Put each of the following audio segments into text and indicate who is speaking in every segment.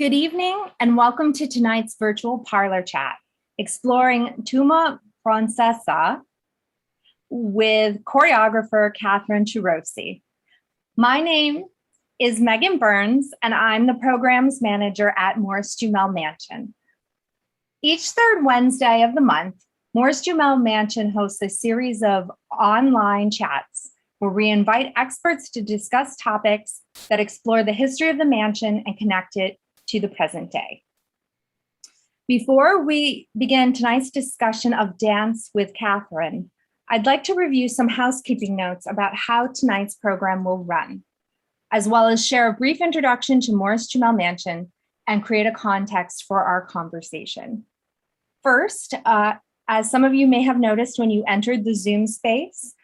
Speaker 1: Good evening and welcome to tonight's virtual parlor chat, exploring Tumba Francesa with choreographer Catherine Turocy. My name is Megan Burns and I'm the programs manager at Morris-Jumel Mansion. Each third Wednesday of the month, Morris-Jumel Mansion hosts a series of online chats where we invite experts to discuss topics that explore the history of the mansion and connect it to the present day. Before we begin tonight's discussion of dance with Catherine, I'd like to review some housekeeping notes about how tonight's program will run, as well as share a brief introduction to Morris-Jumel Mansion and create a context for our conversation. First, as some of you may have noticed when you entered the Zoom space,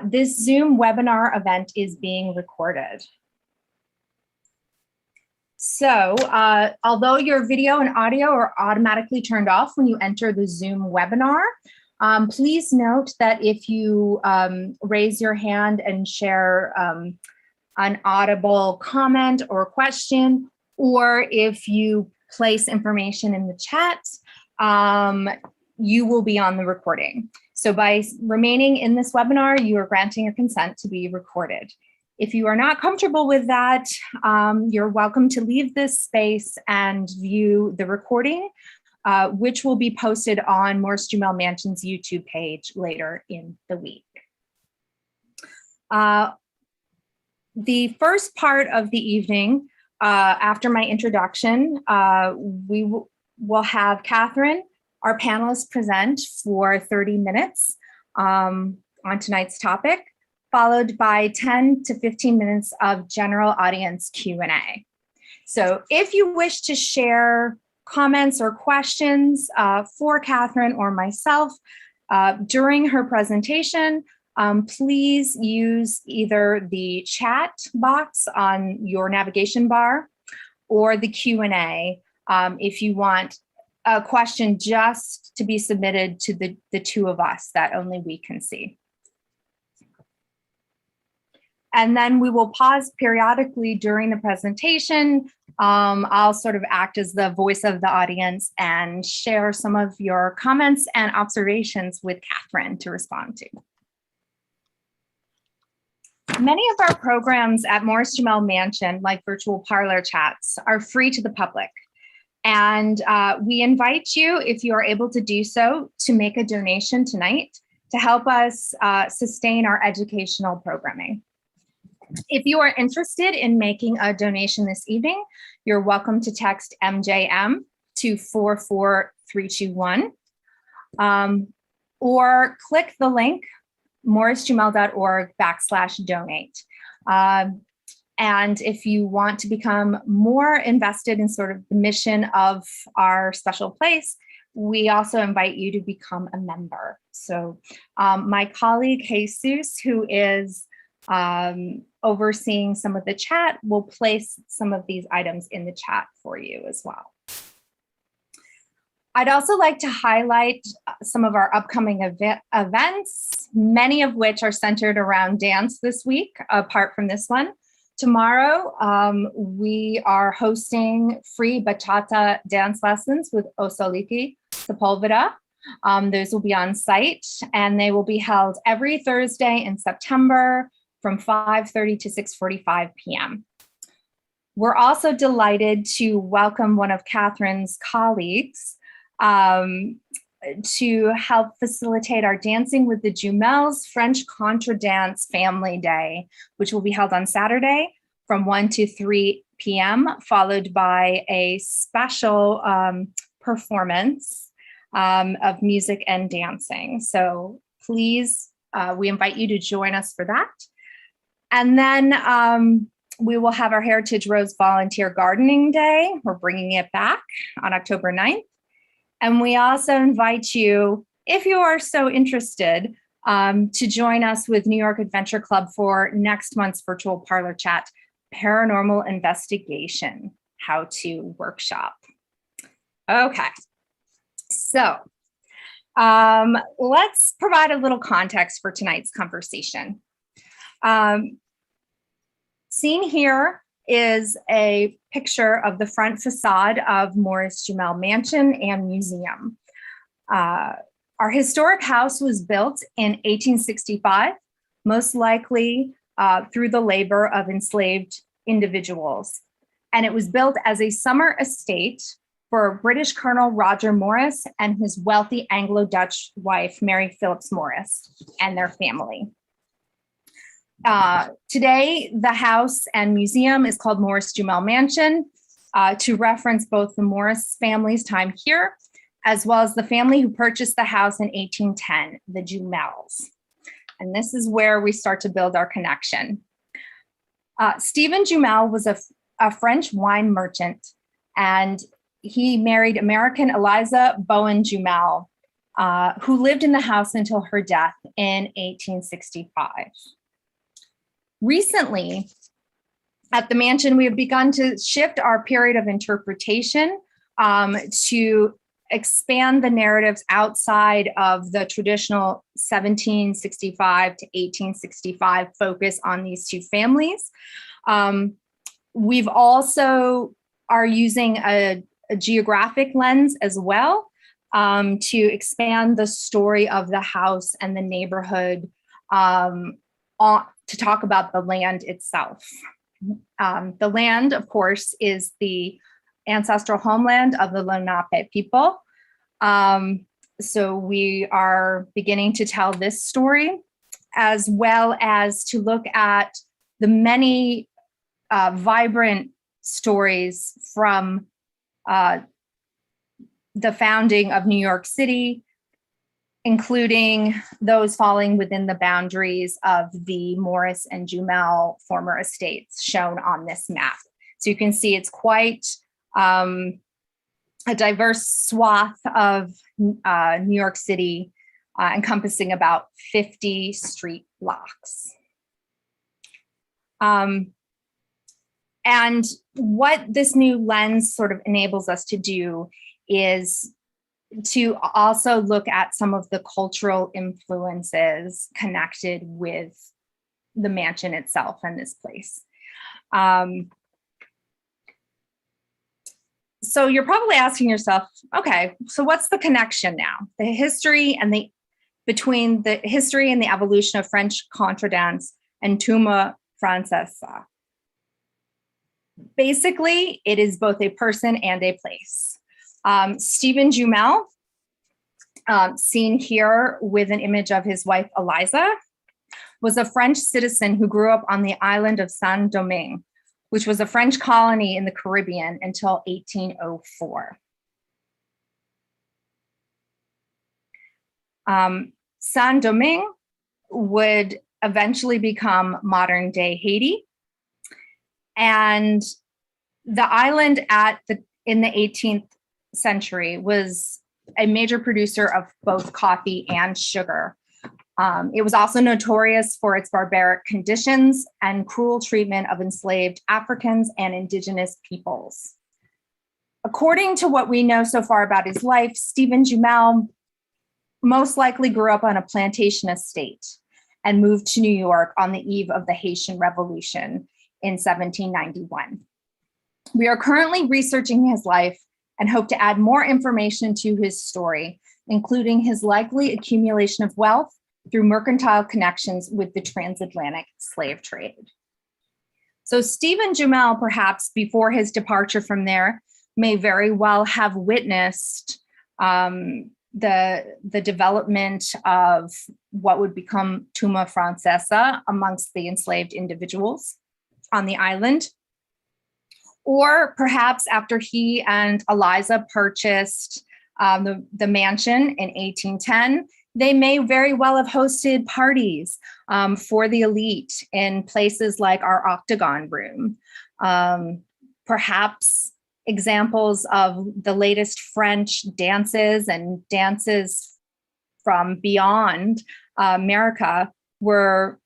Speaker 1: this Zoom webinar event is being recorded. So although your video and audio are automatically turned off when you enter the Zoom webinar, please note that if you raise your hand and share an audible comment or question, or if you place information in the chat, you will be on the recording. So by remaining in this webinar, you are granting your consent to be recorded. If you are not comfortable with that, you're welcome to leave this space and view the recording, which will be posted on Morris-Jumel Mansion's YouTube page later in the week. The first part of the evening, after my introduction, we will have Catherine, our panelists, present for 30 minutes on tonight's topic, followed by 10 to 15 minutes of general audience Q&A. So if you wish to share comments or questions for Catherine or myself during her presentation, please use either the chat box on your navigation bar or the Q&A if you want a question just to be submitted to the two of us that only we can see. And then we will pause periodically during the presentation. I'll sort of act as the voice of the audience and share some of your comments and observations with Catherine to respond to. Many of our programs at Morris-Jumel Mansion, like virtual parlor chats, are free to the public. And we invite you, if you are able to do so, to make a donation tonight to help us sustain our educational programming. If you are interested in making a donation this evening, you're welcome to text MJM to 44321 or click the link morrisjumel.org/donate. And if you want to become more invested in sort of the mission of our special place, we also invite you to become a member. So my colleague Jesus, who is overseeing some of the chat, will place some of these items in the chat for you as well. I'd also like to highlight some of our upcoming events, many of which are centered around dance this week, apart from this one. Tomorrow, we are hosting free bachata dance lessons with Osoliki Sepulveda. Those will be on site, and they will be held every Thursday in September from 5:30 to 6:45 p.m. We're also delighted to welcome one of Catherine's colleagues to help facilitate our Dancing with the Jumels French Contra Dance Family Day, which will be held on Saturday from 1 to 3 p.m., followed by a special performance of music and dancing. So please, we invite you to join us for that. And then we will have our Heritage Rose Volunteer Gardening Day. We're bringing it back on October 9th. And we also invite you, if you are so interested, to join us with New York Adventure Club for next month's virtual parlor chat, Paranormal Investigation, How-To Workshop. Okay, so let's provide a little context for tonight's conversation. Seen here is a picture of the front facade of Morris-Jumel Mansion and Museum. Our historic house was built in 1865, most likely through the labor of enslaved individuals. And it was built as a summer estate for British Colonel Roger Morris and his wealthy Anglo-Dutch wife, Mary Phillips Morris, and their family. Today, the house and museum is called Morris-Jumel Mansion to reference both the Morris family's time here, as well as the family who purchased the house in 1810, the Jumels. And this is where we start to build our connection. Stephen Jumel was a French wine merchant, and he married American Eliza Bowen Jumel, who lived in the house until her death in 1865. Recently, at the mansion, we have begun to shift our period of interpretation to expand the narratives outside of the traditional 1765 to 1865 focus on these two families. We've also are using a geographic lens as well to expand the story of the house and the neighborhood to talk about the land itself. The land, of course, is the ancestral homeland of the Lenape people. So we are beginning to tell this story, as well as to look at the many vibrant stories from the founding of New York City, including those falling within the boundaries of the Morris and Jumel former estates shown on this map. So you can see it's quite a diverse swath of New York City, encompassing about 50 street blocks. And what this new lens sort of enables us to do is to also look at some of the cultural influences connected with the mansion itself and this place. So you're probably asking yourself, okay, so what's the connection now? The history and between the history and the evolution of French contradance and Tumba Francesa. Basically, it is both a person and a place. Stephen Jumel, seen here with an image of his wife, Eliza, was a French citizen who grew up on the island of Saint-Domingue, which was a French colony in the Caribbean until 1804. Saint-Domingue would eventually become modern-day Haiti. And the island in the 18th century was a major producer of both coffee and sugar. It was also notorious for its barbaric conditions and cruel treatment of enslaved Africans and indigenous peoples. According to what we know so far about his life, Stephen Jumel most likely grew up on a plantation estate and moved to New York on the eve of the Haitian Revolution in 1791. We are currently researching his life and hope to add more information to his story, including his likely accumulation of wealth through mercantile connections with the transatlantic slave trade. So Stephen Jumel, perhaps before his departure from there, may very well have witnessed the development of what would become Tumba Francesa amongst the enslaved individuals on the island. Or perhaps after he and Eliza purchased the mansion in 1810, they may very well have hosted parties for the elite in places like our Octagon Room. Perhaps examples of the latest French dances and dances from beyond America were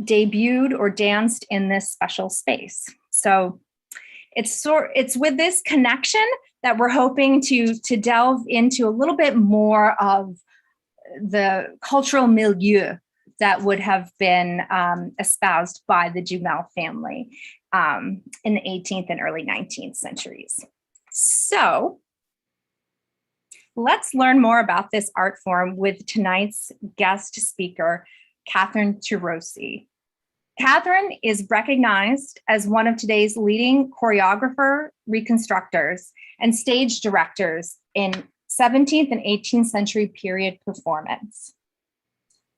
Speaker 1: debuted or danced in this special space. So it's with this connection that we're hoping to delve into a little bit more of the cultural milieu that would have been espoused by the Jumel family in the 18th and early 19th centuries. So let's learn more about this art form with tonight's guest speaker, Catherine Turocy. Catherine is recognized as one of today's leading choreographer, reconstructors, and stage directors in 17th and 18th century period performance.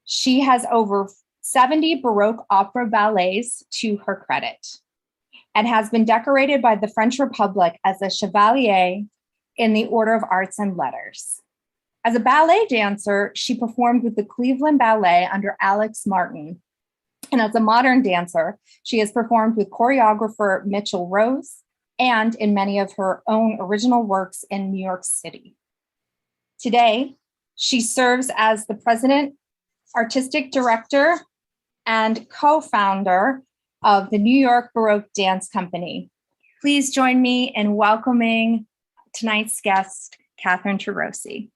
Speaker 1: She has over 70 Baroque opera ballets to her credit and has been decorated by the French Republic as a Chevalier in the Order of Arts and Letters. As a ballet dancer, she performed with the Cleveland Ballet under Alex Martin. And as a modern dancer, she has performed with choreographer Mitchell Rose and in many of her own original works in New York City. Today, she serves as the president, artistic director, and co-founder of the New York Baroque Dance Company. Please join me in welcoming tonight's guest, Catherine Turocy.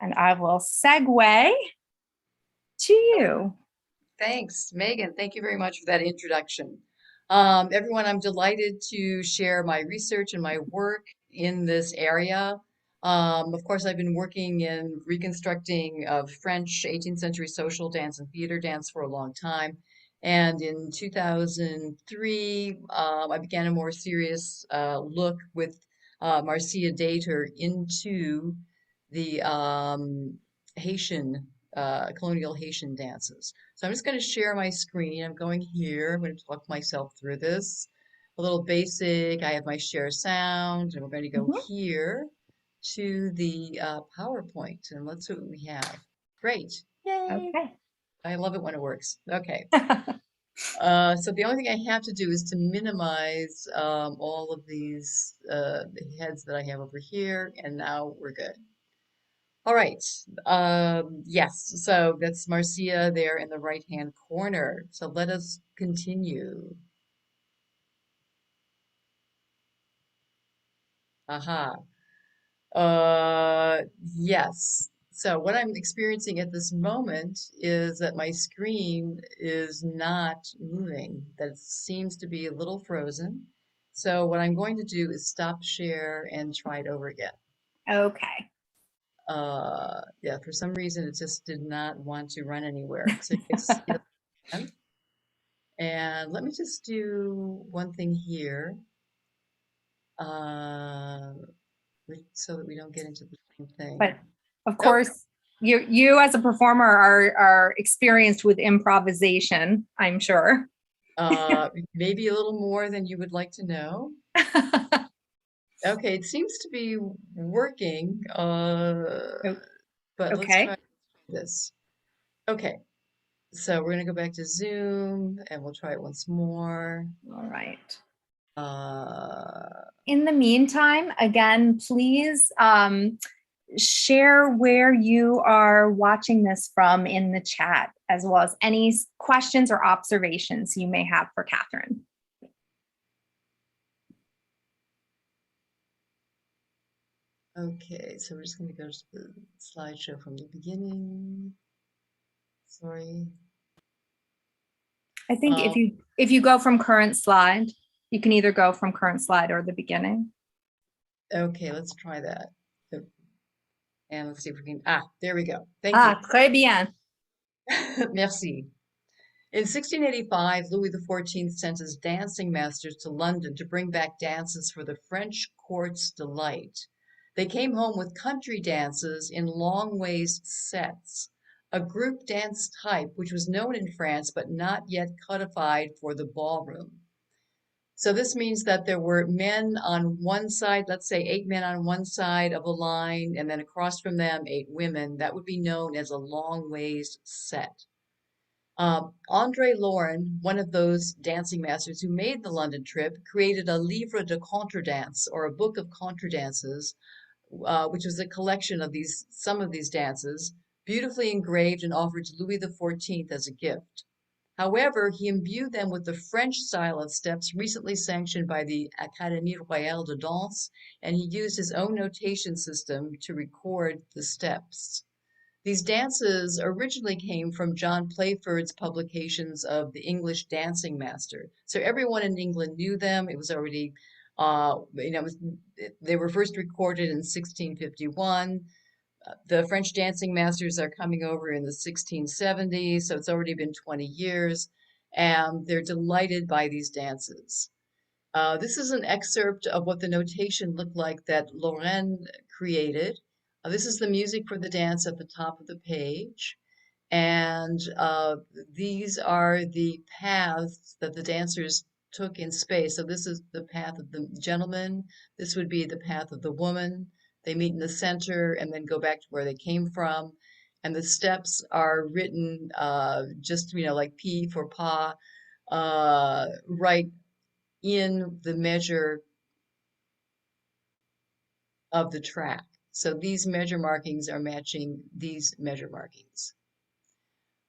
Speaker 1: And I will segue to you.
Speaker 2: Thanks, Megan. Thank you very much for that introduction. Everyone, I'm delighted to share my research and my work in this area. Of course, I've been working in reconstructing French 18th century social dance and theater dance for a long time. And in 2003, I began a more serious look with Marcia Dater into the Haitian, colonial Haitian dances. So I'm just going to share my screen. I'm going here. I'm going to talk myself through this. A little basic. I have my share sound, and we're going to go here to the PowerPoint, and let's see what we have. Great. Yay.
Speaker 1: Okay.
Speaker 2: I love it when it works. Okay. So the only thing I have to do is to minimize all of these heads that I have over here, and now we're good. All right. Yes, so that's Marcia there in the right-hand corner. So let us continue. Aha. Yes. So what I'm experiencing at this moment is that my screen is not moving, that it seems to be a little frozen. So what I'm going to do is stop share and try it over again.
Speaker 1: Okay.
Speaker 2: Yeah, for some reason it just did not want to run anywhere. So you can see it again. And let me just do one thing here, so that we don't get into the same thing.
Speaker 1: But of course, you as a performer are experienced with improvisation, I'm sure.
Speaker 2: Maybe a little more than you would like to know. Okay, it seems to be working, but let's try this. Okay, so we're going to go back to Zoom and we'll try it once more.
Speaker 1: All right. In the meantime, again, please share where you are watching this from in the chat, as well as any questions or observations you may have for Catherine.
Speaker 2: Okay, so we're just going to go to the slideshow from the beginning. Sorry.
Speaker 1: I think if you go from current slide, you can either go from current slide or the beginning.
Speaker 2: Okay, let's try that. And let's see if we can, there we go. Thank you.
Speaker 1: Très bien.
Speaker 2: Merci. In 1685, Louis XIV sent his dancing masters to London to bring back dances for the French court's delight. They came home with country dances in long waist sets, a group dance type which was known in France but not yet codified for the ballroom. So this means that there were men on one side, let's say 8 men on one side of a line, and then across from them 8 women. That would be known as a long waist set. Andre Lauren, one of those dancing masters who made the London trip, created a livre de contredanse, or a book of contredances, which was a collection of some of these dances, beautifully engraved and offered to Louis XIV as a gift. However, he imbued them with the French style of steps recently sanctioned by the Académie Royale de Danse, and he used his own notation system to record the steps. These dances originally came from John Playford's publications of the English Dancing Master. So everyone in England knew them. It was already, they were first recorded in 1651. The French dancing masters are coming over in the 1670s, so it's already been 20 years, and they're delighted by these dances. This is an excerpt of what the notation looked like that Lorraine created. This is the music for the dance at the top of the page. And these are the paths that the dancers took in space. So this is the path of the gentleman. This would be the path of the woman. They meet in the center and then go back to where they came from. And the steps are written just, like P for pa, right in the measure of the track. So these measure markings are matching these measure markings.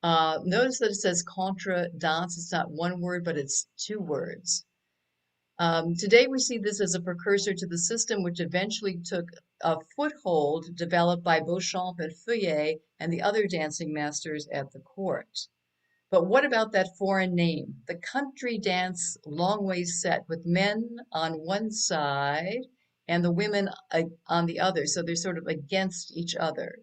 Speaker 2: Notice that it says contra dance. It's not one word, but it's two words. Today we see this as a precursor to the system which eventually took a foothold developed by Beauchamp and Feuillet and the other dancing masters at the court. But what about that foreign name? The country dance long ways set with men on one side and the women on the other. So they're sort of against each other.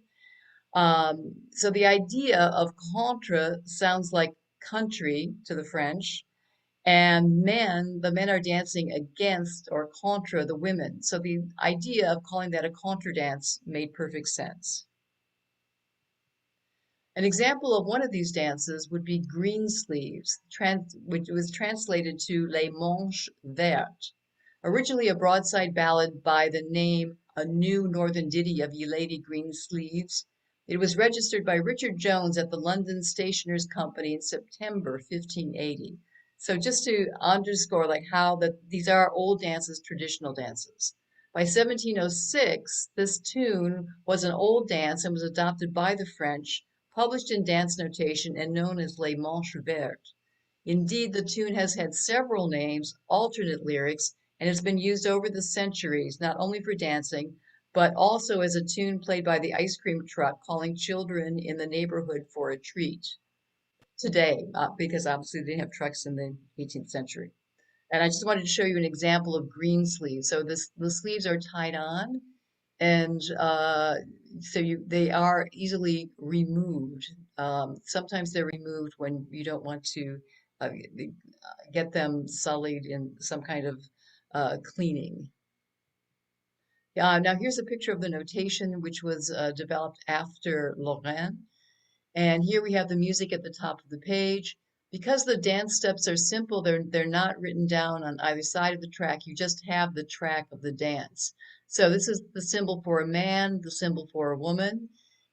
Speaker 2: So the idea of contre sounds like country to the French, and the men are dancing against or contre the women. So the idea of calling that a contre dance made perfect sense. An example of one of these dances would be Greensleeves, which was translated to Les Manches Vertes. Originally a broadside ballad by the name A New Northern Ditty of Ye Lady Greensleeves, it was registered by Richard Jones at the London Stationers Company in September 1580. So just to underscore like how these are old dances, traditional dances. By 1706, this tune was an old dance and was adopted by the French, published in dance notation and known as Les Manches Vertes. Indeed, the tune has had several names, alternate lyrics, and has been used over the centuries, not only for dancing, but also as a tune played by the ice cream truck calling children in the neighborhood for a treat. Today, because obviously they didn't have trucks in the 18th century. And I just wanted to show you an example of green sleeves. So the sleeves are tied on, and they are easily removed. Sometimes they're removed when you don't want to get them sullied in some kind of cleaning. Now here's a picture of the notation, which was developed after Lorraine. And here we have the music at the top of the page. Because the dance steps are simple, they're not written down on either side of the track. You just have the track of the dance. So this is the symbol for a man, the symbol for a woman,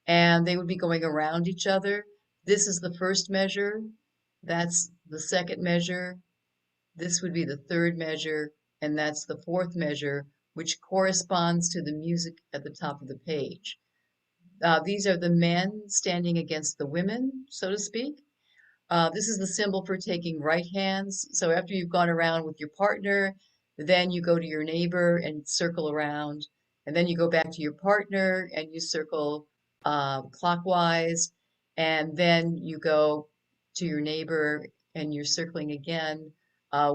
Speaker 2: and they would be going around each other. This is the first measure. That's the second measure. This would be the third measure, and that's the fourth measure, which corresponds to the music at the top of the page. These are the men standing against the women, so to speak. This is the symbol for taking right hands. So after you've gone around with your partner, then you go to your neighbor and circle around. And then you go back to your partner and you circle clockwise. And then you go to your neighbor and you're circling again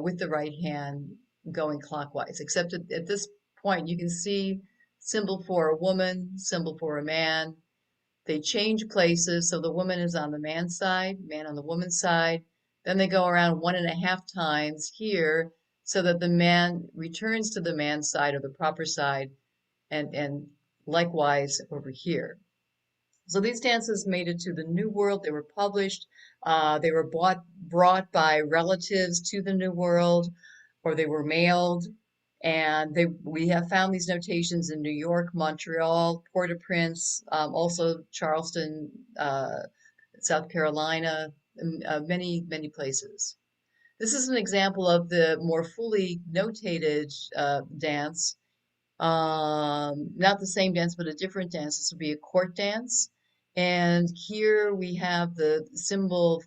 Speaker 2: with the right hand going clockwise. Except at this point, you can see symbol for a woman, symbol for a man. They change places, so the woman is on the man's side, man on the woman's side. Then they go around 1.5 times here so that the man returns to the man's side or the proper side, and likewise over here. So these dances made it to the New World. They were published. They were brought by relatives to the New World, or they were mailed. And we have found these notations in New York, Montreal, Port-au-Prince, also Charleston, South Carolina, many, many places. This is an example of the more fully notated dance. Not the same dance, but a different dance. This would be a court dance. And here we have the symbol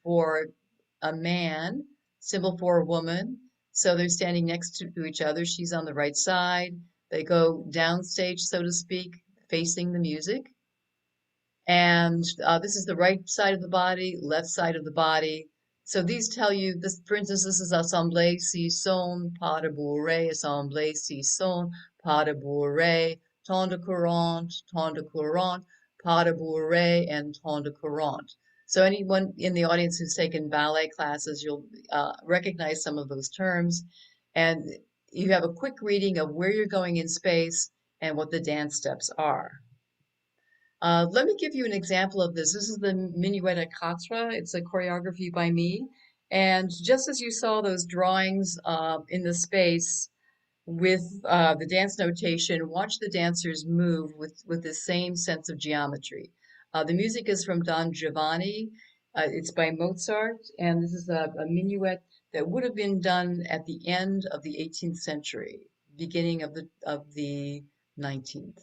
Speaker 2: for a man, symbol for a woman. So they're standing next to each other. She's on the right side. They go downstage, so to speak, facing the music. And this is the right side of the body, left side of the body. So these tell you this, for instance, this is assemblée si son, pas de bourrée, assemblée si son, pas de bourrée, temps de courant, pas de bourrée, and temps de courant. So anyone in the audience who's taken ballet classes, you'll recognize some of those terms. And you have a quick reading of where you're going in space and what the dance steps are. Let me give you an example of this. This is the Minuet à Quatre. It's a choreography by me. And just as you saw those drawings in the space with the dance notation, watch the dancers move with the same sense of geometry. The music is from Don Giovanni. It's by Mozart, and this is a minuet that would have been done at the end of the 18th century, beginning of the 19th.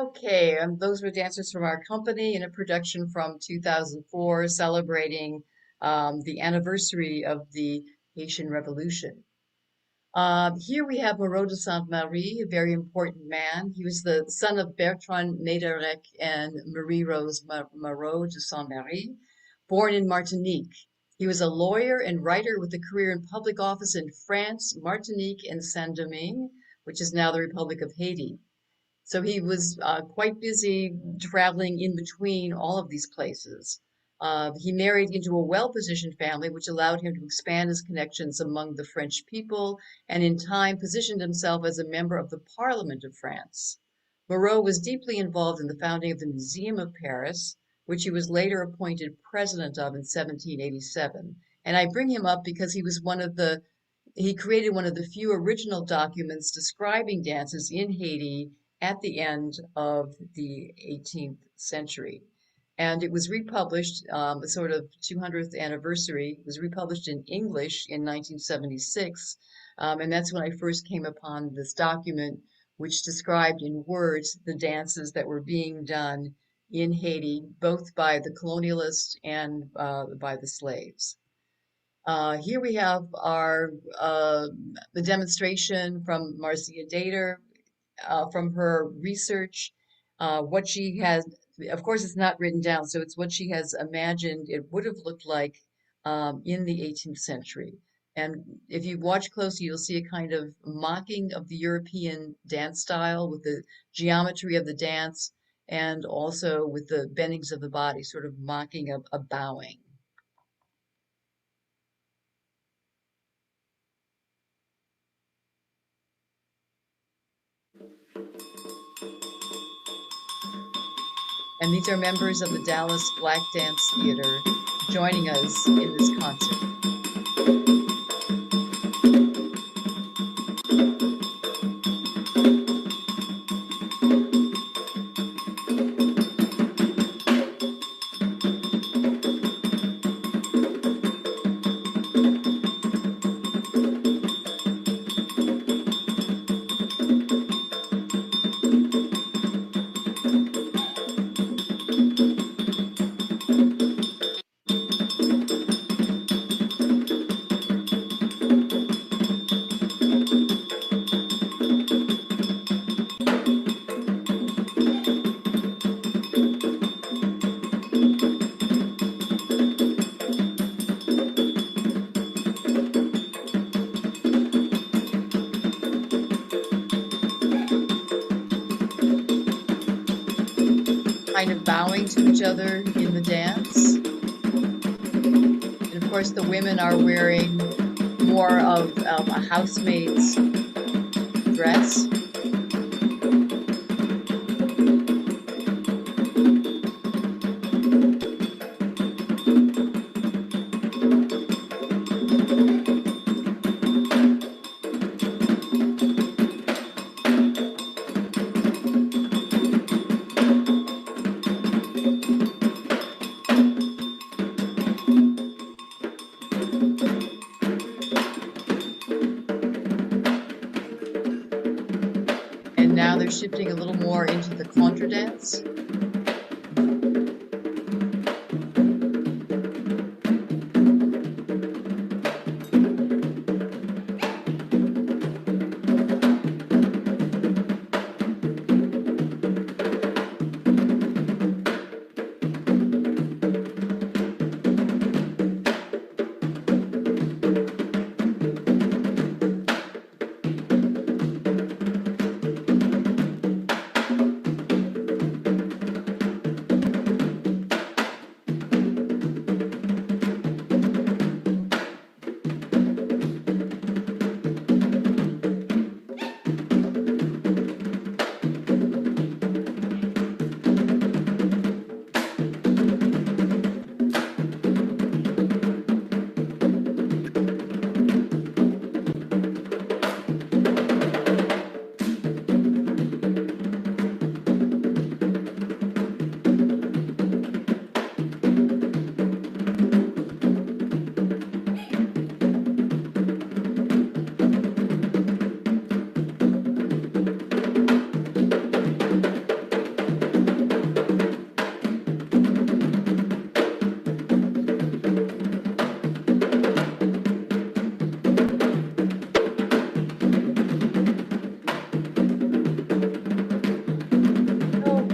Speaker 2: Okay, those were dancers from our company in a production from 2004 celebrating the anniversary of the Haitian Revolution. Here we have Moreau de Sainte-Marie, a very important man. He was the son of Bertrand Nédérec and Marie-Rose Moreau de Sainte-Marie, born in Martinique. He was a lawyer and writer with a career in public office in France, Martinique, and Saint-Domingue, which is now the Republic of Haiti. So he was quite busy traveling in between all of these places. He married into a well-positioned family, which allowed him to expand his connections among the French people, and in time positioned himself as a member of the Parliament of France. Moreau was deeply involved in the founding of the Museum of Paris, which he was later appointed president of in 1787. And I bring him up because he created one of the few original documents describing dances in Haiti at the end of the 18th century. And it was republished, a sort of 200th anniversary, was republished in English in 1976. And that's when I first came upon this document, which described in words the dances that were being done in Haiti, both by the colonialists and by the slaves. Here we have our the demonstration from Marcia Dater from her research. What she has, of course, it's not written down, so it's what she has imagined it would have looked like in the 18th century. And if you watch closely, you'll see a kind of mocking of the European dance style with the geometry of the dance and also with the bendings of the body, sort of mocking a bowing. And these are members of the Dallas Black Dance Theater joining us in this concert. Kind of bowing to each other in the dance. And of course, the women are wearing more of a housemaid's dress. And now they're shifting a little more into the contra dance.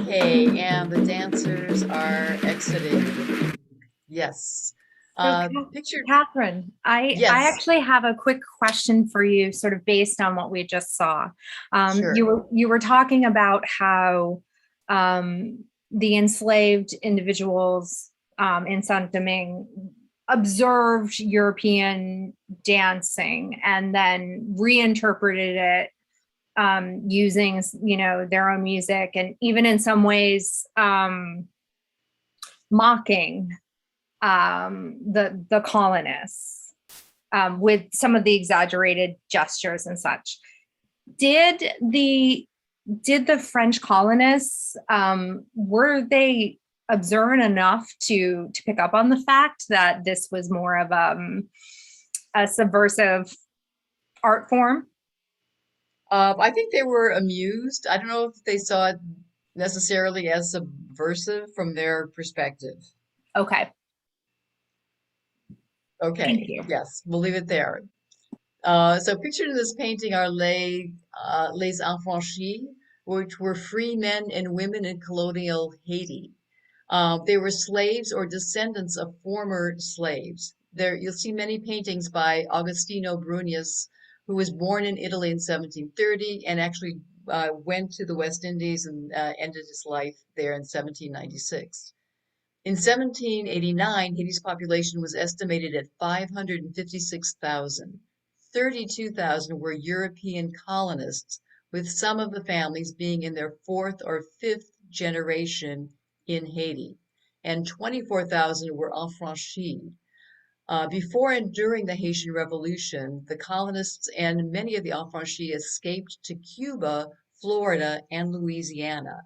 Speaker 2: Okay, and the dancers are exiting. Yes.
Speaker 1: So,
Speaker 2: Picture,
Speaker 1: Catherine, I
Speaker 2: yes,
Speaker 1: actually have a quick question for you, sort of based on what we just saw.
Speaker 2: sure.
Speaker 1: You were talking about how the enslaved individuals in Saint Domingue observed European dancing and then reinterpreted it using, their own music, and even in some ways mocking the colonists with some of the exaggerated gestures and such. Did the French colonists were they observant enough to pick up on the fact that this was more of a subversive art form?
Speaker 2: I think they were amused. I don't know if they saw it necessarily as subversive from their perspective.
Speaker 1: Okay, thank
Speaker 2: Okay,
Speaker 1: you.
Speaker 2: yes, we'll leave it there. So pictured in this painting are les affranchis, which were free men and women in colonial Haiti. They were slaves or descendants of former slaves. There, you'll see many paintings by Agostino Brunius, who was born in Italy in 1730 and actually went to the West Indies and ended his life there in 1796. In 1789, Haiti's population was estimated at 556,000. 32,000 were European colonists, with some of the families being in their fourth or fifth generation in Haiti, and 24,000 were affranchis. Before and during the Haitian Revolution, the colonists and many of the affranchis escaped to Cuba, Florida, and Louisiana.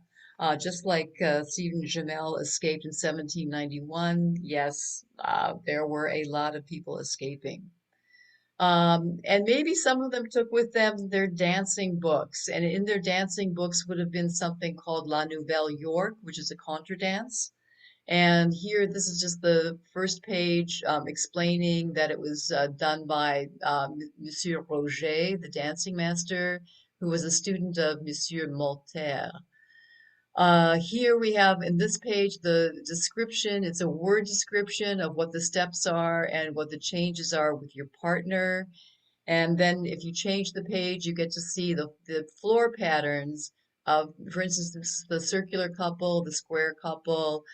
Speaker 2: Just like Stephen Jamel escaped in 1791, yes, there were a lot of people escaping. And maybe some of them took with them their dancing books, and in their dancing books would have been something called La Nouvelle York, which is a contradance. And here, this is just the first page explaining that it was done by Monsieur Roger, the dancing master, who was a student of Monsieur Molter. Here we have in this page the description. It's a word description of what the steps are and what the changes are with your partner. And then if you change the page, you get to see the floor patterns of, for instance, the circular couple, the square couple.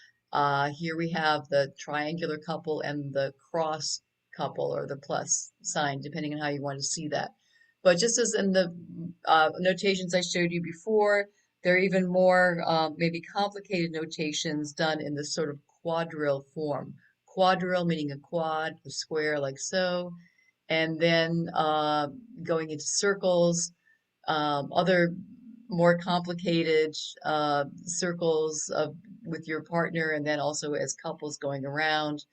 Speaker 2: Here we have the triangular couple and the cross couple or the plus sign, depending on how you want to see that. But just as in the notations I showed you before, there are even more maybe complicated notations done in this sort of quadrille form. Quadrille meaning a quad, a square like so, and then going into circles, other more complicated circles of with your partner, and then also as couples going around.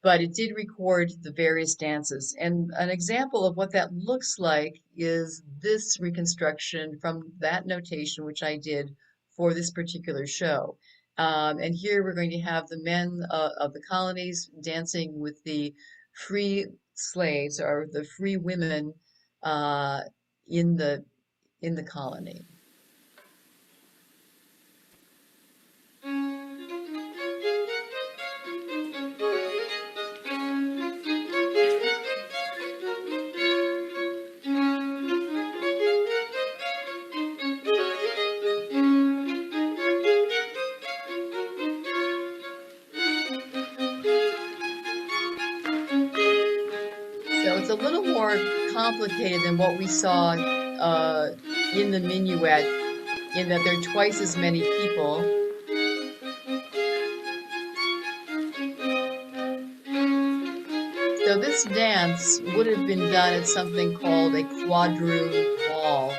Speaker 2: But it did record the various dances. And an example of what that looks like is this reconstruction from that notation, which I did for this particular show. And here we're going to have the men of the colonies dancing with the free slaves or the free women uh, in the colony. So it's a little more complicated than what we saw in the minuet, in that there are twice as many people. So this dance would have been done at something called a quadrille ball.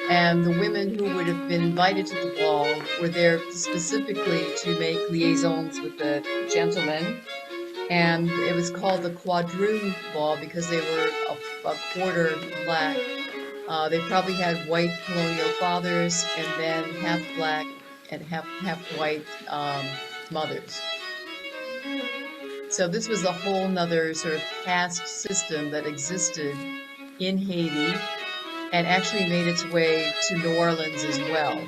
Speaker 2: And the women who would have been invited to the ball were there specifically to make liaisons with the gentlemen. And it was called the quadrille ball because they were a quarter black. They probably had white colonial fathers and then half black and half white mothers. So this was a whole nother sort of caste system that existed in Haiti and actually made its way to New Orleans as well.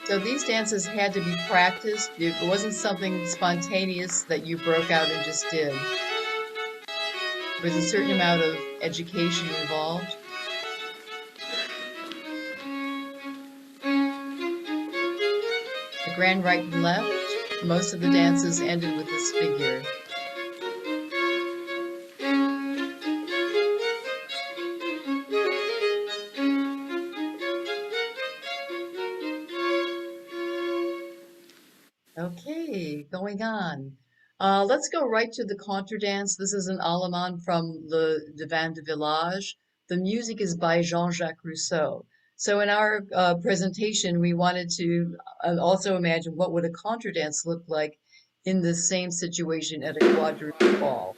Speaker 2: So these dances had to be practiced. It wasn't something spontaneous that you broke out and just did. There was a certain amount of education involved. The grand right and left, most of the dances ended with this figure. Okay, going on. Let's go right to the contour dance. This is an Allemand from Le Divin de Village. The music is by Jean-Jacques Rousseau. So in our presentation, we wanted to also imagine what would a contour dance look like in the same situation at a quadrille ball.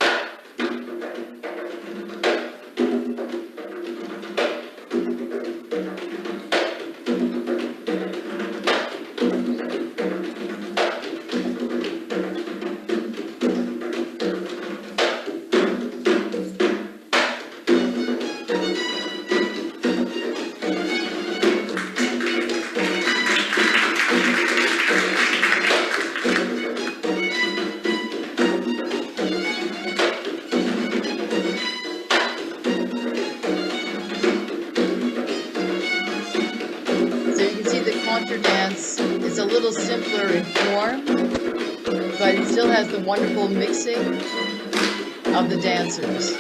Speaker 2: So you can see the contour dance is a little simpler in form, but it still has the wonderful mixing of the dancers.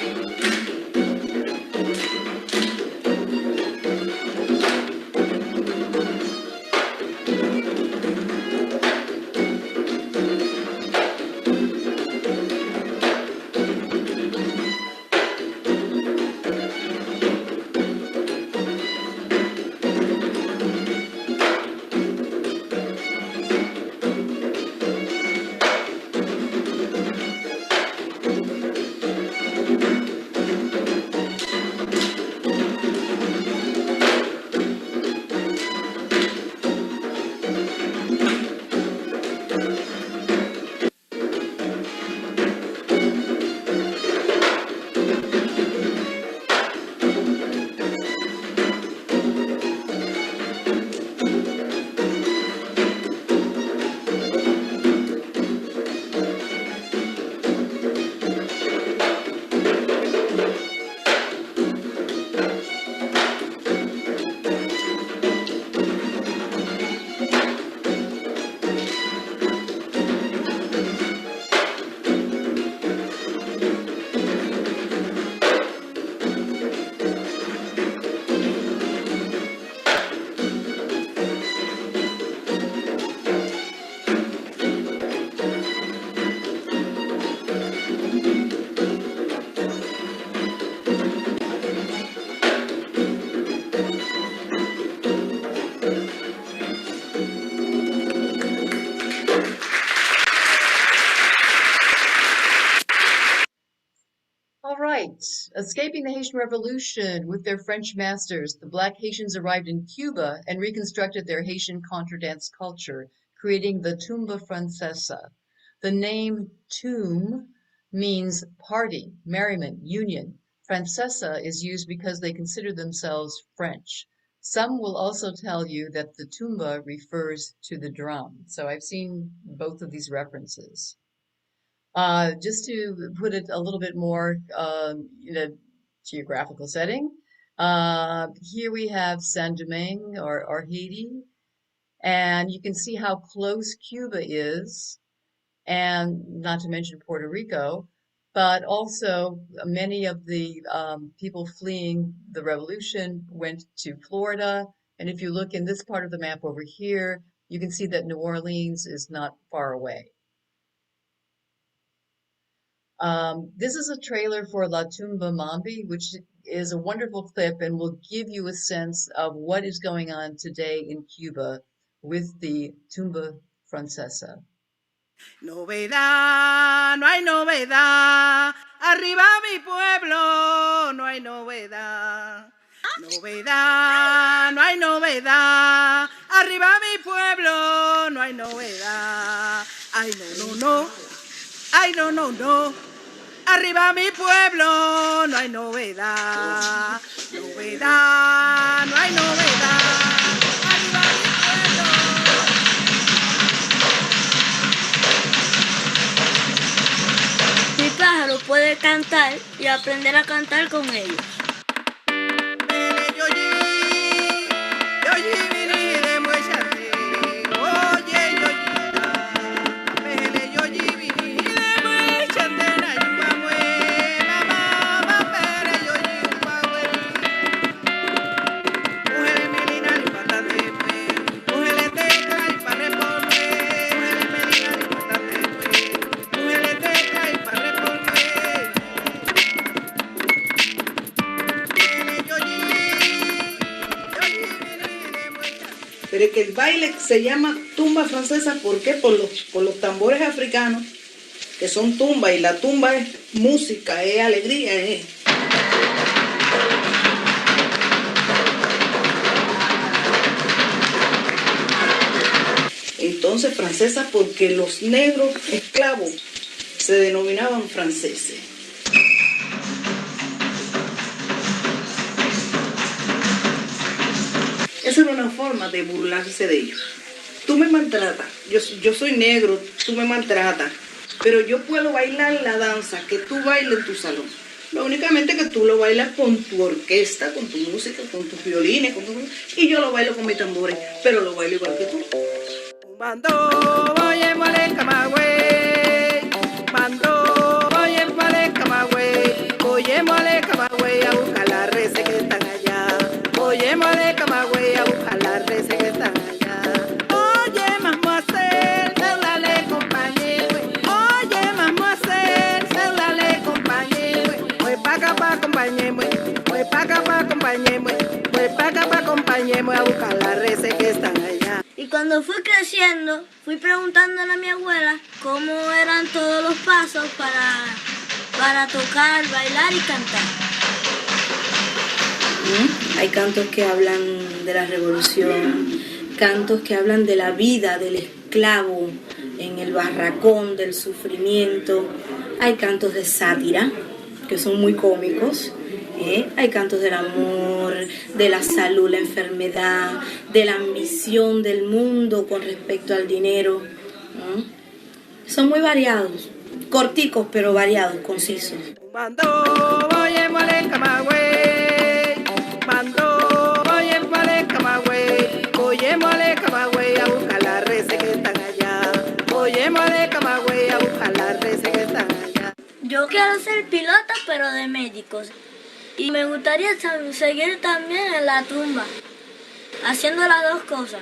Speaker 2: All right, escaping the Haitian Revolution with their French masters, the Black Haitians arrived in Cuba and reconstructed their Haitian contour dance culture, creating the Tumba Francesa. The name Tum means party, merriment, union. Francesa is used because they consider themselves French. Some will also tell you that the tumba refers to the drum. So I've seen both of these references. Just to put it a little bit more in a geographical setting, here we have Saint-Domingue or Haiti, and you can see how close Cuba is, and not to mention Puerto Rico, but also many of the people fleeing the revolution went to Florida. And if you look in this part of the map over here, you can see that New Orleans is not far away. This is a trailer for La Tumba Mambi, which is a wonderful clip and will give you a sense of what is going on today in Cuba with the Tumba Francesa.
Speaker 3: Novedad, no hay novedad. Arriba mi pueblo, no hay novedad. Novedad, no hay novedad. Arriba mi pueblo, no hay novedad. Ay, no, no, no. Ay, no, no, no. Arriba mi pueblo, no hay novedad. Novedad, no hay novedad. Arriba mi pueblo.
Speaker 4: Mi pájaro puede cantar y aprender a cantar con ellos.
Speaker 3: Mujeres Pero es que el baile se llama tumba francesa, ¿por qué? Por los tambores africanos, que son tumba, y la tumba es música, es alegría, es... Entonces francesa porque los negros esclavos se denominaban franceses. Esa era una forma de burlarse de ellos. Tú me maltratas, yo soy negro, tú me maltratas, pero yo puedo bailar la danza que tú bailas en tu salón. Lo únicamente que tú lo bailas con tu orquesta, con tu música, con tus violines, y yo lo bailo con mis tambores, pero lo bailo igual que tú. Mando, oye, mole, camagüey. Mando, oye, mole, camagüey. Oye, mole, camagüey, a buscar las reses que están allá. Oye, mole, camagüey, a buscar las reses que están allá. Oye, mademoiselle, dale, compañero. Oye, mademoiselle, dale, compañero. Voy pa' acá pa' acompañemos. Voy pa' acá pa' acompañemos. Voy pa' acá pa' acompañemos a buscar las reses que están allá.
Speaker 4: Y cuando fui creciendo, fui preguntándole a mi abuela cómo eran todos los pasos para tocar, bailar y cantar.
Speaker 5: Hay cantos que hablan de la revolución, cantos que hablan de la vida del esclavo en el barracón, del sufrimiento. Hay cantos de sátira, que son muy cómicos. Hay cantos del amor, de la salud, la enfermedad, de la ambición del mundo con respecto al dinero. Son muy variados, corticos pero variados, concisos.
Speaker 3: Mando, oye, mole, camagüey. Mando, oye, mole, camagüey. Oye, mole, camagüey, a buscar las reses que están allá. Oye, mole, camagüey, a buscar las reses que están allá.
Speaker 4: Yo quiero ser pilota, pero de médicos. Y me gustaría seguir también en la tumba, haciendo las dos cosas.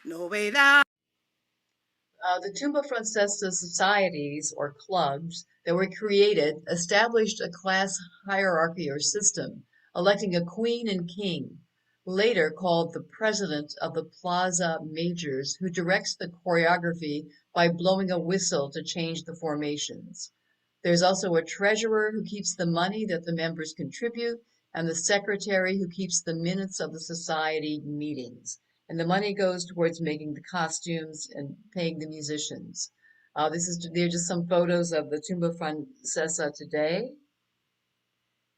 Speaker 3: Novedad.
Speaker 2: The Tumba Francesa societies, or clubs, that were created established a class hierarchy or system, electing a queen and king, later called the president of the plaza majors, who directs the choreography by blowing a whistle to change the formations. There's also a treasurer who keeps the money that the members contribute, and the secretary who keeps the minutes of the society meetings. And the money goes towards making the costumes and paying the musicians. They're just some photos of the Tumba Francesa today.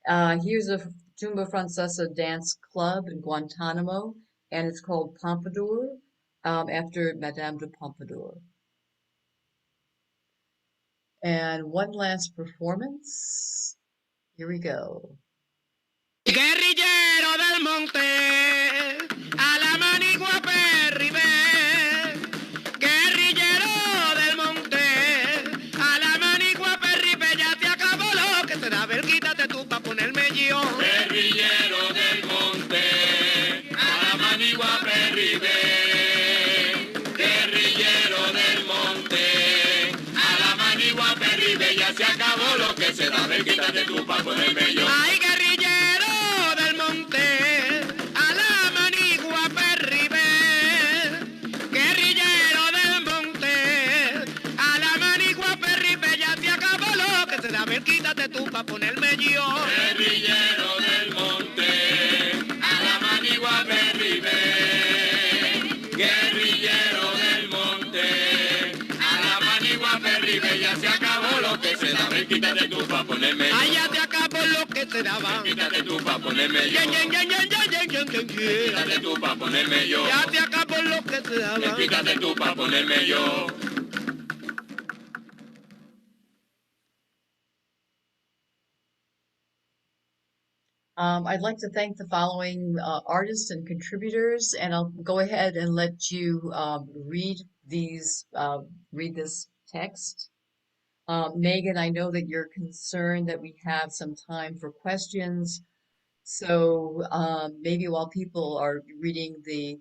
Speaker 2: Here's a Tumba Francesa dance club in Guantanamo, and it's called Pompadour, after Madame de Pompadour. And one last performance. Here we go.
Speaker 3: Guerrillero del monte, a la manigua perribé. Guerrillero del monte, a la manigua perribé. Ya te acabó lo que te da, ver, quítate tú pa' ponerme yo.
Speaker 6: Guerrillero del monte, a la manigua perribé. Guerrillero del monte, a la manigua perribé. Ya se acabó lo que se da, ver, quítate tú pa' ponerme yo.
Speaker 3: Ay, guerrillero del monte, a la manigua perribé. Guerrillero del monte, a la manigua perribé. Ya te acabó lo que se da, ver, quítate tú pa' ponerme yo.
Speaker 6: Guerrillero del monte, a la manigua perribé. Guerrillero del monte, a la manigua perribé. Ya se acabó lo que se da, ver, quítate tú pa' ponerme yo.
Speaker 3: Ay, ya te acabó lo que te daba.
Speaker 6: Quítate tú pa' ponerme yo. Quítate tú pa' ponerme yo.
Speaker 3: Ya te acabó lo que te daba.
Speaker 6: Quítate tú pa' ponerme yo.
Speaker 2: I'd like to thank the following artists and contributors, and I'll go ahead and let you read this text. Megan, I know that you're concerned that we have some time for questions. So maybe while people are reading the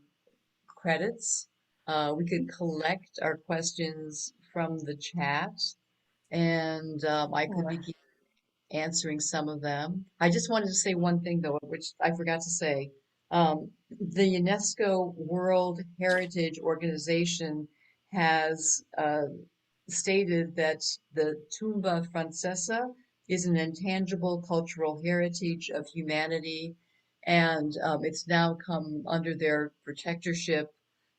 Speaker 2: credits, we could collect our questions from the chat, and I could
Speaker 1: Sure.
Speaker 2: begin answering some of them. I just wanted to say one thing though, which I forgot to say. The UNESCO World Heritage Organization has stated that the Tumba Francesa is an intangible cultural heritage of humanity, and it's now come under their protectorship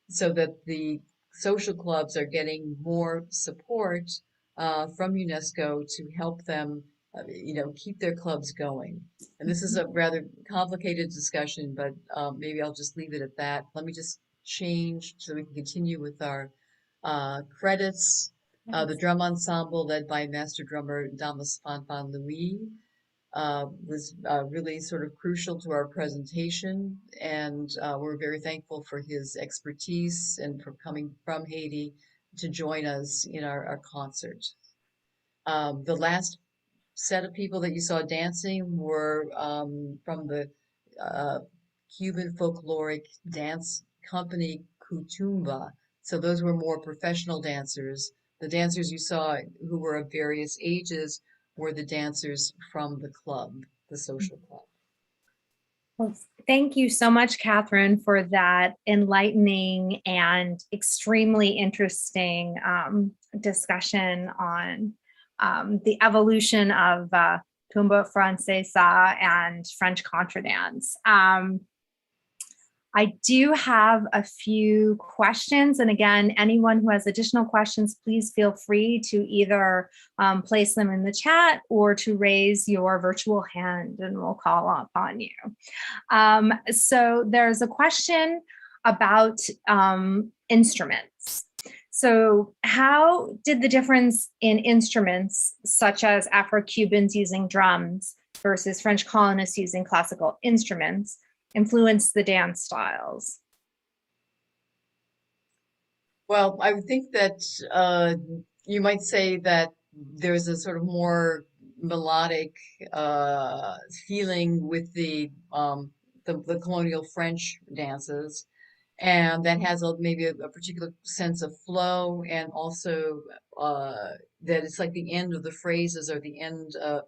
Speaker 2: so that the social clubs are getting more support from UNESCO to help them, keep their clubs going. And this is a rather complicated discussion, but maybe I'll just leave it at that. Let me just change so we can continue with our credits. The drum ensemble led by master drummer Damas Fanfan Louis was really sort of crucial to our presentation, and we're very thankful for his expertise and for coming from Haiti to join us in our concert. The last set of people that you saw dancing were from the uh, Cuban folkloric dance company Kutumba. So those were more professional dancers. The dancers you saw who were of various ages were the dancers from the club, the social club.
Speaker 1: Well, thank you so much, Catherine, for that enlightening and extremely interesting discussion on the evolution of Tumba Francesa and French contradance. I do have a few questions. And again, anyone who has additional questions, please feel free to either place them in the chat or to raise your virtual hand and we'll call up on you. So there's a question about instruments. So how did the difference in instruments, such as Afro-Cubans using drums versus French colonists using classical instruments, influence the dance styles?
Speaker 2: Well, I would think that you might say that there's a sort of more melodic feeling with the colonial French dances, and that has maybe a particular sense of flow, and also that it's like the end of the phrases or the end, the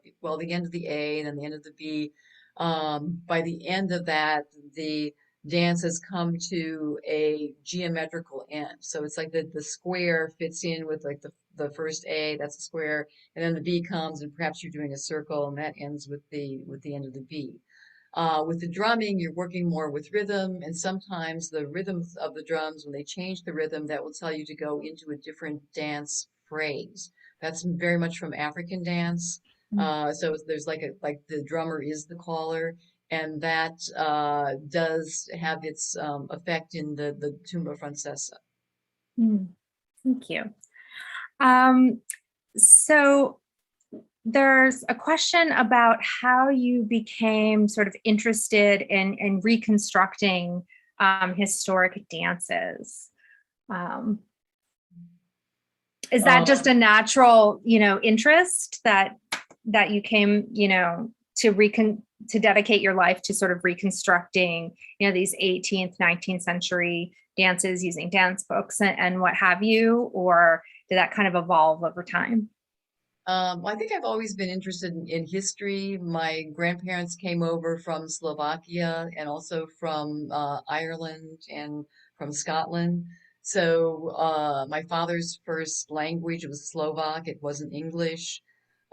Speaker 2: end of the A and then the end of the B. By the end of that, the dance has come to a geometrical end. So it's like the square fits in with like the first A, that's a square, and then the B comes, and perhaps you're doing a circle, and that ends with the end of the B. With the drumming, you're working more with rhythm, and sometimes the rhythms of the drums, when they change the rhythm, that will tell you to go into a different dance phrase. That's very much from African dance. So there's like the drummer is the caller, and that does have its effect in the Tumba Francesa.
Speaker 1: Thank you. So there's a question about how you became sort of interested in reconstructing historic dances. Is that just a natural, interest that you came, to dedicate your life to sort of reconstructing, these 18th, 19th century dances using dance books and what have you, or did that kind of evolve over time?
Speaker 2: I think I've always been interested in history. My grandparents came over from Slovakia and also from Ireland and from Scotland. So my father's first language was Slovak. It wasn't English.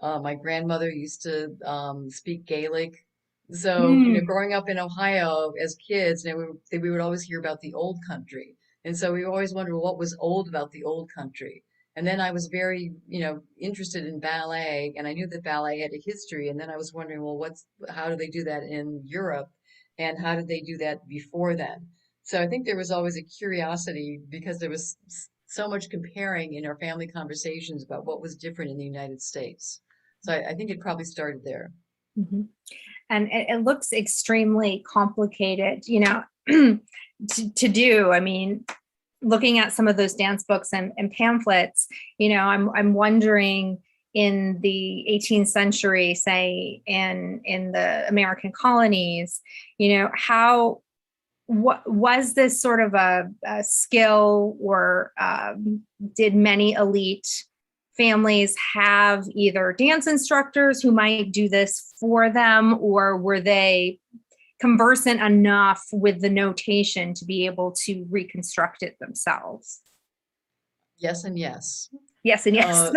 Speaker 2: My grandmother used to speak Gaelic. So, growing up in Ohio as kids, we would always hear about the old country. And so we always wondered what was old about the old country. And then I was very, interested in ballet, and I knew that ballet had a history. And then I was wondering, well, how do they do that in Europe? And how did they do that before then? So I think there was always a curiosity because there was so much comparing in our family conversations about what was different in the United States. So I think it probably started there.
Speaker 1: Mm-hmm. And it looks extremely complicated, to do. I mean, looking at some of those dance books and pamphlets, I'm wondering, in the 18th century, say in the American colonies, how what was this sort of a skill, or did many elite families have either dance instructors who might do this for them, or were they conversant enough with the notation to be able to reconstruct it themselves?
Speaker 2: Yes and yes.
Speaker 1: Yes and yes.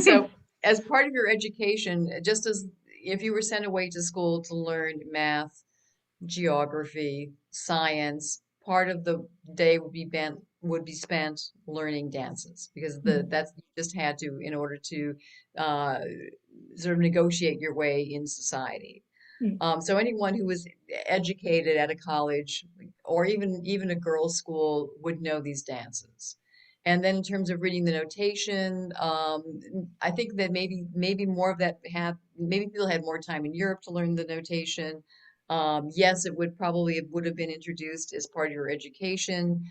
Speaker 2: So as part of your education, just as if you were sent away to school to learn math, geography, science, part of the day would be spent learning dances, because that's you just had to, in order to uh, sort of negotiate your way in society. So anyone who was educated at a college, or even a girls' school, would know these dances. And then in terms of reading the notation, I think that maybe more of that maybe people had more time in Europe to learn the notation. Yes, it would have been introduced as part of your education.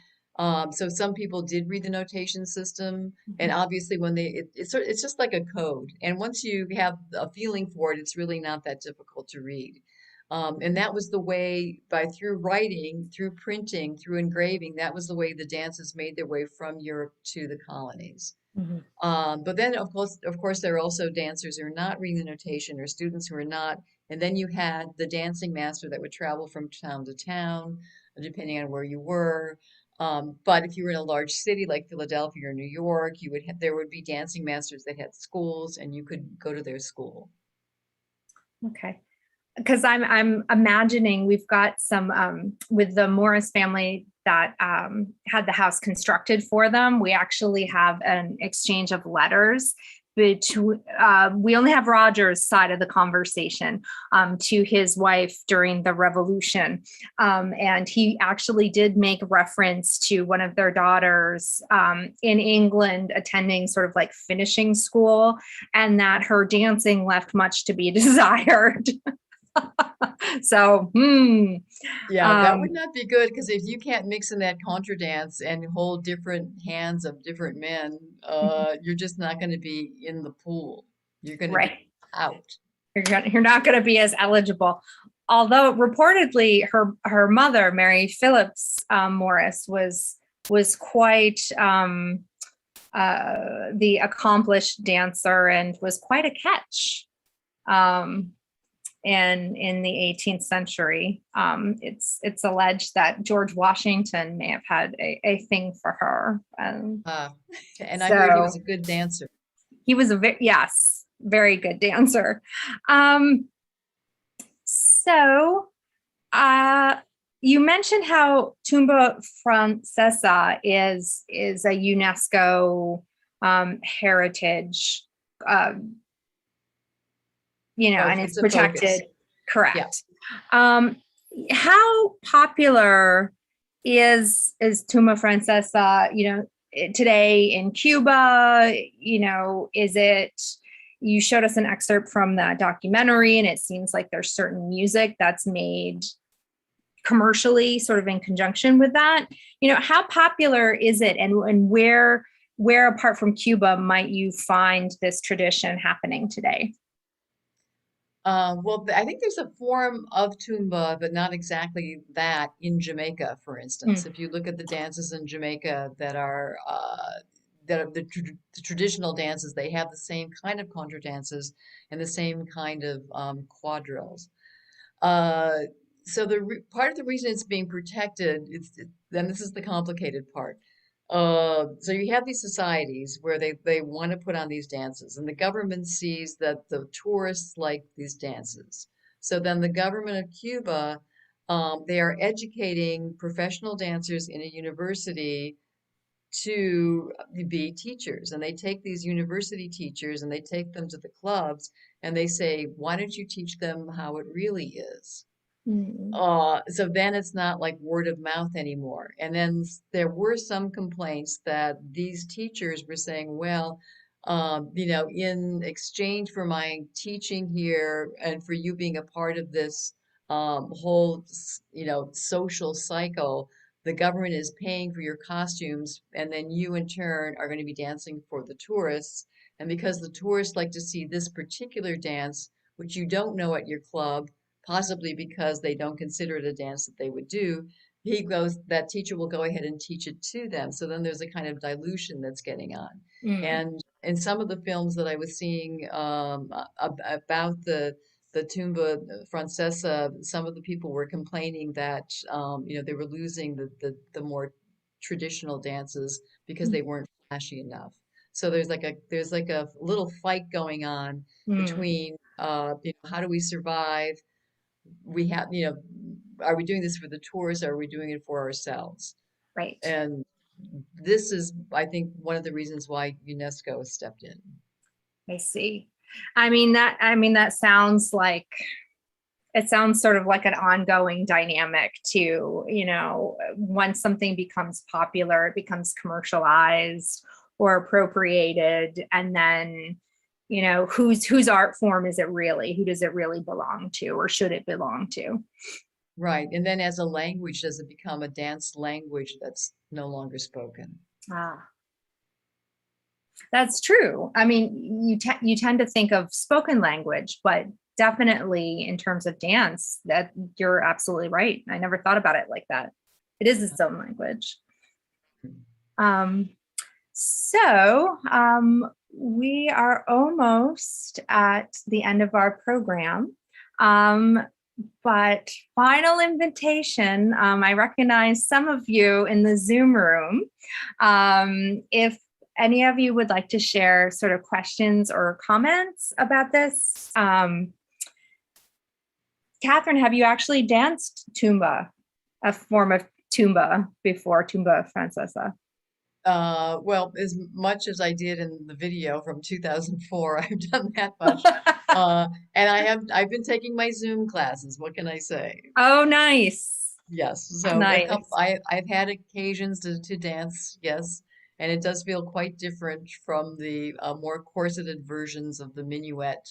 Speaker 2: So some people did read the notation system, and obviously it's just like a code. And once you have a feeling for it, it's really not that difficult to read. And that was the way, through writing, through printing, through engraving, that was the way the dances made their way from Europe to the colonies.
Speaker 1: Mhm.
Speaker 2: But then, of course, there are also dancers who are not reading the notation, or students who are not. And then you had the dancing master that would travel from town to town, depending on where you were. But if you were in a large city like Philadelphia or New York, there would be dancing masters that had schools, and you could go to their school.
Speaker 1: Okay. Because I'm imagining we've got some with the Morris family that had the house constructed for them. We actually have an exchange of letters between. We only have Roger's side of the conversation to his wife during the Revolution, and he actually did make reference to one of their daughters in England attending sort of like finishing school, and that her dancing left much to be desired. So,
Speaker 2: Yeah, that would not be good, because if you can't mix in that contra dance and hold different hands of different men, you're just not going to be in the pool. You're going to be
Speaker 1: right,
Speaker 2: out.
Speaker 1: you're not going to be as eligible. Although reportedly, her mother, Mary Phillips Morris, was quite the accomplished dancer and was quite a catch. And in the 18th century, it's alleged that George Washington may have had a thing for her.
Speaker 2: And I heard he was a good dancer.
Speaker 1: He was very good dancer. So you mentioned how Tumba Francesa is a UNESCO heritage. And it's protected. Focus. Correct. Yeah. How popular is Tumba Francesa, today in Cuba? Is it, you showed us an excerpt from the documentary, and it seems like there's certain music that's made commercially sort of in conjunction with that. How popular is it, and where apart from Cuba might you find this tradition happening today?
Speaker 2: Well, I think there's a form of Tumba, but not exactly that, in Jamaica, for instance. If you look at the dances in Jamaica that are the traditional dances, they have the same kind of contra dances and the same kind of quadrilles. So part of the reason it's being protected, then this is the complicated part. So you have these societies where they want to put on these dances, and the government sees that the tourists like these dances. So then the government of Cuba, they are educating professional dancers in a university to be teachers. And they take these university teachers and they take them to the clubs, and they say, why don't you teach them how it really is? So then it's not like word of mouth anymore. And then there were some complaints that these teachers were saying, well, in exchange for my teaching here and for you being a part of this whole, social cycle, the government is paying for your costumes, and then you in turn are going to be dancing for the tourists. And because the tourists like to see this particular dance, which you don't know at your club, possibly because they don't consider it a dance that they would do, that teacher will go ahead and teach it to them. So then there's a kind of dilution that's getting on.
Speaker 1: Mm,
Speaker 2: And in some of the films that I was seeing about the Tumba Francesa, some of the people were complaining that they were losing the more traditional dances because they weren't flashy enough. So there's like a little fight going on
Speaker 1: mm,
Speaker 2: between how do we survive? We have, are we doing this for the tours? Or are we doing it for ourselves?
Speaker 1: right.
Speaker 2: And this is, I think, one of the reasons why UNESCO has stepped in.
Speaker 1: I see. I mean, that sounds like, it sounds sort of like an ongoing dynamic too. Once something becomes popular, it becomes commercialized or appropriated. And then, whose art form is it really? Who does it really belong to, or should it belong to?
Speaker 2: Right. And then as a language, does it become a dance language that's no longer spoken?
Speaker 1: Ah, that's true. I mean, you tend to think of spoken language, but definitely in terms of dance, that you're absolutely right. I never thought about it like that. It is its own language. Um, so we are almost at the end of our program. But final invitation, I recognize some of you in the Zoom room. If any of you would like to share sort of questions or comments about this. Catherine, have you actually danced Tumba, a form of Tumba, before Tumba Francesa?
Speaker 2: Well, as much as I did in the video from 2004, I've done that much. And I've been taking my Zoom classes. What can I say?
Speaker 1: Oh, nice.
Speaker 2: Yes. So
Speaker 1: Nice.
Speaker 2: I've had occasions to dance, yes. And it does feel quite different from the more corseted versions of the minuet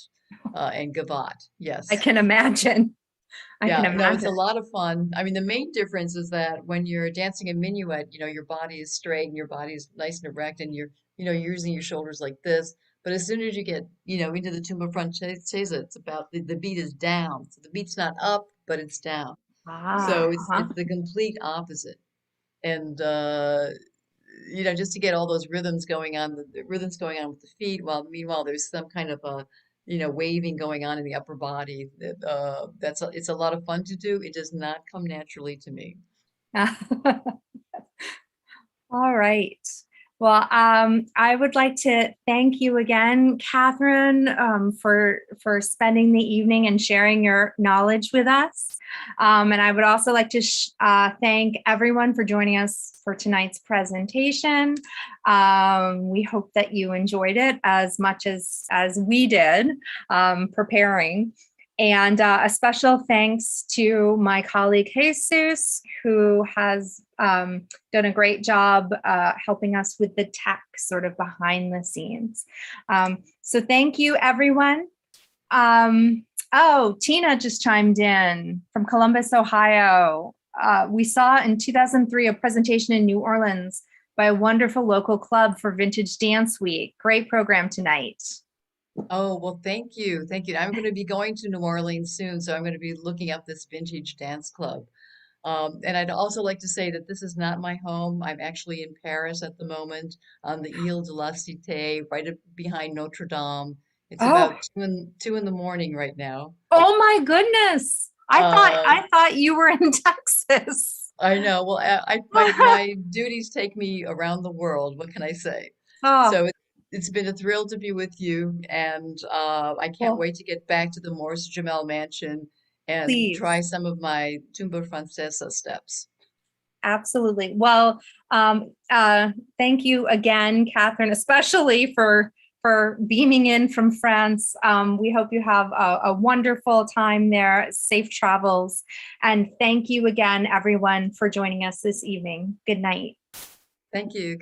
Speaker 2: and gavotte. Yes.
Speaker 1: I can imagine.
Speaker 2: Yeah, no, it's a lot of fun. I mean, the main difference is that when you're dancing a minuet, your body is straight and your body is nice and erect, and you're using your shoulders like this. But as soon as you get, into the Tumba Francesa, it's about the beat is down. So the beat's not up, but it's down. So it's the complete opposite. And just to get all those rhythms going on, the rhythms going on with the feet, while meanwhile there's some kind of a waving going on in the upper body. It's a lot of fun to do. It does not come naturally to me.
Speaker 1: All right. Well, I would like to thank you again, Catherine, for spending the evening and sharing your knowledge with us. And I would also like to thank everyone for joining us for tonight's presentation. We hope that you enjoyed it as much as we did preparing. And a special thanks to my colleague Jesus, who has done a great job helping us with the tech sort of behind the scenes. So thank you, everyone. Tina just chimed in from Columbus, Ohio. We saw in 2003 a presentation in New Orleans by a wonderful local club for Vintage Dance Week. Great program tonight.
Speaker 2: Oh, well, thank you. Thank you. I'm going to be going to New Orleans soon, so I'm going to be looking up this vintage dance club. And I'd also like to say that this is not my home. I'm actually in Paris at the moment on the Ile de la Cité, right behind Notre Dame. It's about 2 in the morning right now.
Speaker 1: Oh my goodness. I thought you were in Texas.
Speaker 2: I know. Well, my duties take me around the world. What can I say? So it's been a thrill to be with you, and I can't wait to get back to the Morris-Jumel mansion and try some of my Tumba Francesa steps.
Speaker 1: Absolutely. Well, thank you again, Catherine, especially for beaming in from France. We hope you have a wonderful time there, safe travels, and thank you again, everyone, for joining us this evening. Good night.
Speaker 2: Thank you.